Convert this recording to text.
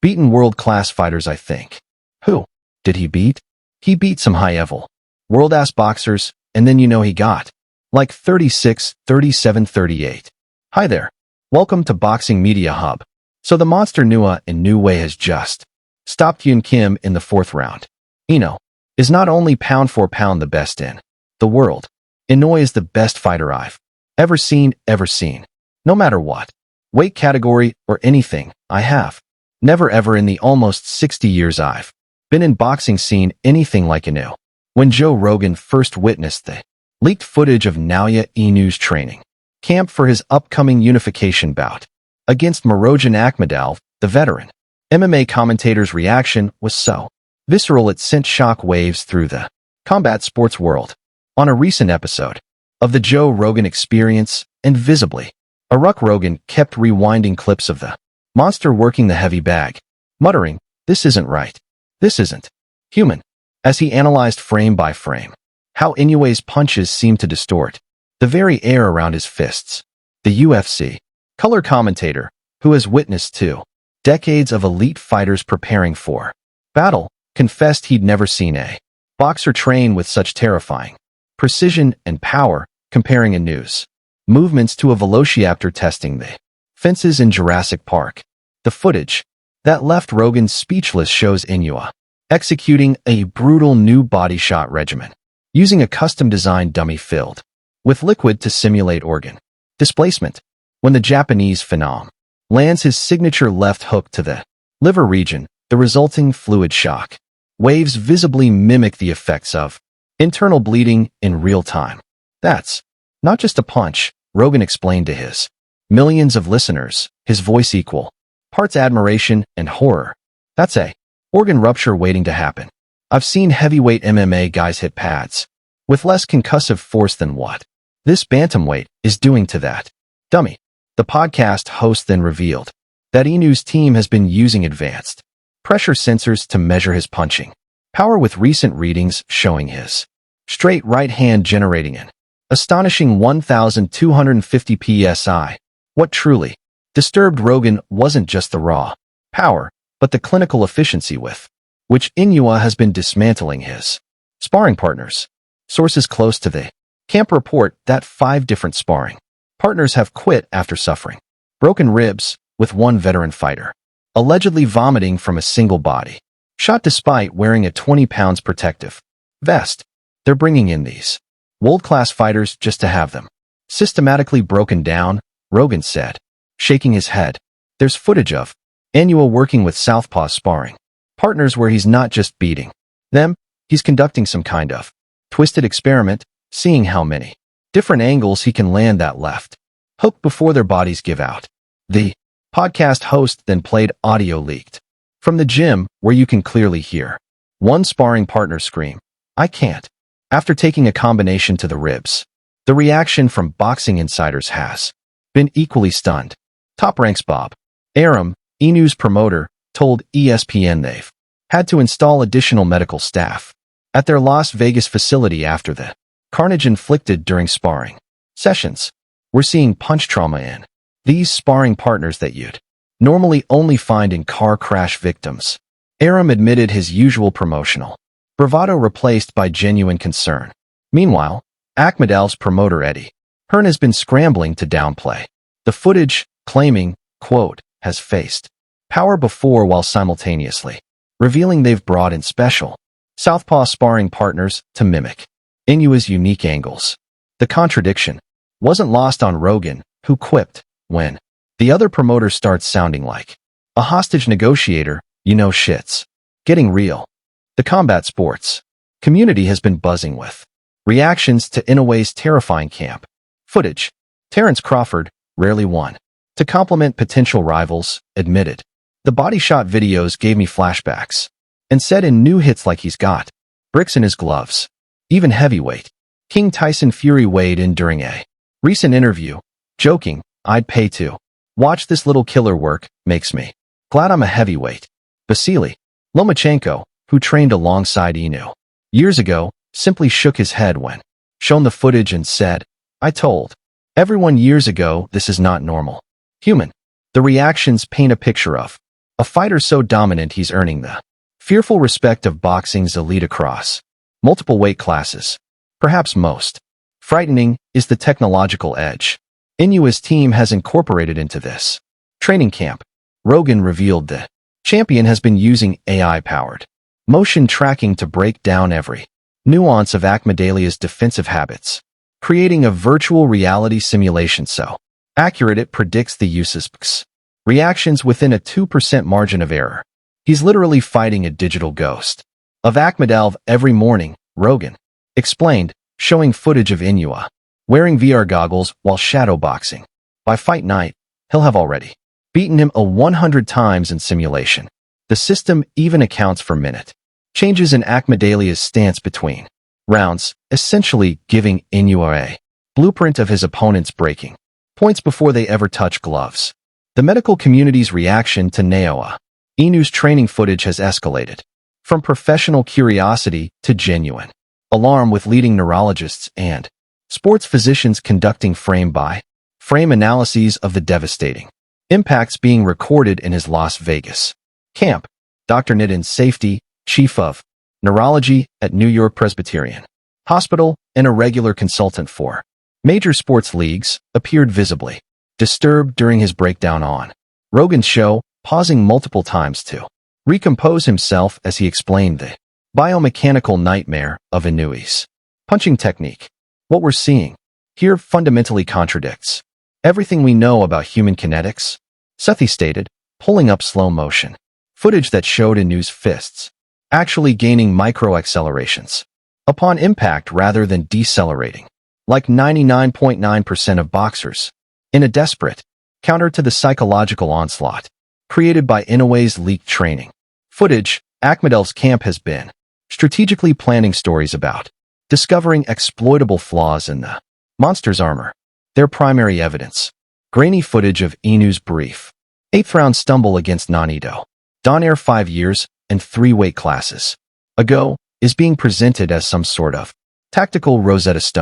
Beaten world-class fighters, I think. Who did he beat? He beat some high-level, world-ass boxers, and then he got like 36, 37, 38. Hi there. Welcome to Boxing Media Hub. So the monster Inoue has just stopped Yun Kim in the 4th round. Inoue is not only pound for pound the best in the world. Inoue is the best fighter I've ever seen. No matter what weight category or anything, I have never ever in the almost 60 years I've been in boxing seen anything like Inoue. When Joe Rogan first witnessed the leaked footage of Inoue's training camp for his upcoming unification bout against Murodjan Akhmadaliev, the veteran MMA commentator's reaction was so visceral it sent shock waves through the combat sports world. On a recent episode of the Joe Rogan Experience, and visibly, Rogan kept rewinding clips of the monster working the heavy bag, muttering, "This isn't right. This isn't human," as he analyzed frame by frame how Inoue's punches seemed to distort the very air around his fists. The UFC color commentator, who has witnessed 2 decades of elite fighters preparing for battle, confessed he'd never seen a boxer train with such terrifying precision and power, comparing Inoue's movements to a velociraptor testing the fences in Jurassic Park. The footage that left Rogan speechless shows Inoue executing a brutal new body shot regimen, using a custom-designed dummy filled with liquid to simulate organ displacement. When the Japanese phenom lands his signature left hook to the liver region, the resulting fluid shock waves visibly mimic the effects of internal bleeding in real time. That's not just a punch, Rogan explained to his millions of listeners, his voice equal parts admiration and horror. That's a organ rupture waiting to happen. I've seen heavyweight MMA guys hit pads with less concussive force than what this bantamweight is doing to that dummy. The podcast host then revealed that Inoue's team has been using advanced pressure sensors to measure his punching power, with recent readings showing his straight right hand generating an astonishing 1,250 psi. What truly disturbed Rogan wasn't just the raw power, but the clinical efficiency with which Inoue has been dismantling his sparring partners. Sources close to the camp report that 5 different sparring partners have quit after suffering broken ribs, with one veteran fighter allegedly vomiting from a single body shot despite wearing a 20 pounds protective vest. They're bringing in these world-class fighters just to have them systematically broken down, Rogan said, shaking his head. There's footage of Inoue working with southpaw sparring partners where he's not just beating them, he's conducting some kind of twisted experiment, seeing how many different angles he can land that left hook before their bodies give out. The podcast host then played audio leaked from the gym where you can clearly hear one sparring partner scream, "I can't," after taking a combination to the ribs. The reaction from boxing insiders has been equally stunned. Top Ranks Bob Arum, Inoue's promoter, told ESPN they've had to install additional medical staff at their Las Vegas facility after the carnage inflicted during sparring sessions. We're seeing punch trauma in these sparring partners that you'd normally only find in car crash victims. Arum admitted his usual promotional bravado replaced by genuine concern. Meanwhile, Akhmadaliev's promoter Eddie Hearn has been scrambling to downplay the footage, claiming, quote, has faced power before while simultaneously revealing they've brought in special southpaw sparring partners to mimic Inoue's unique angles. The contradiction wasn't lost on Rogan, who quipped, when the other promoter starts sounding like a hostage negotiator, shit's getting real. The combat sports community has been buzzing with reactions to Inoue's terrifying camp footage. Terrence Crawford, rarely one to compliment potential rivals, admitted, "The body shot videos gave me flashbacks," and said Inoue hits like he's got bricks in his gloves. Even heavyweight King Tyson Fury weighed in during a recent interview, joking, "I'd pay to watch this little killer work, makes me glad I'm a heavyweight." Vasily Lomachenko, who trained alongside Inoue years ago, simply shook his head when shown the footage and said, "I told everyone years ago this is not normal human." The reactions paint a picture of A fighter so dominant he's earning the fearful respect of boxing's elite across multiple weight classes. Perhaps most frightening is the technological edge Inoue's team has incorporated into this training camp. Rogan revealed the champion has been using AI-powered motion tracking to break down every nuance of Akmadalia's defensive habits, creating a virtual reality simulation so accurate it predicts the use's reactions within a 2% margin of error. He's literally fighting a digital ghost of Akhmadaliev every morning, Rogan explained, showing footage of Inoue wearing VR goggles while shadowboxing. By fight night, he'll have already beaten him 100 times in simulation. The system even accounts for minute changes in Akhmadalia's stance between rounds, essentially giving Inoue a blueprint of his opponent's breaking points before they ever touch gloves. The medical community's reaction to Inoue's training footage has escalated from professional curiosity to genuine alarm, with leading neurologists and sports physicians conducting frame-by-frame analyses of the devastating impacts being recorded in his Las Vegas camp. Dr. Nitin Safety, chief of neurology at New York Presbyterian Hospital and a regular consultant for major sports leagues, appeared visibly disturbed during his breakdown on Rogan's show, pausing multiple times to recompose himself as he explained the biomechanical nightmare of Inoue's punching technique. What we're seeing here fundamentally contradicts everything we know about human kinetics, Sethi stated, pulling up slow motion footage that showed Inoue's fists actually gaining micro-accelerations upon impact rather than decelerating, like 99.9% of boxers, in a desperate counter to the psychological onslaught created by Inoue's leaked training footage. Akhmadaliev's camp has been strategically planning stories about discovering exploitable flaws in the monster's armor. Their primary evidence, grainy footage of Inoue's brief 8th round stumble against Nanido Donaire 5 years and 3 weight classes ago, is being presented as some sort of tactical Rosetta Stone.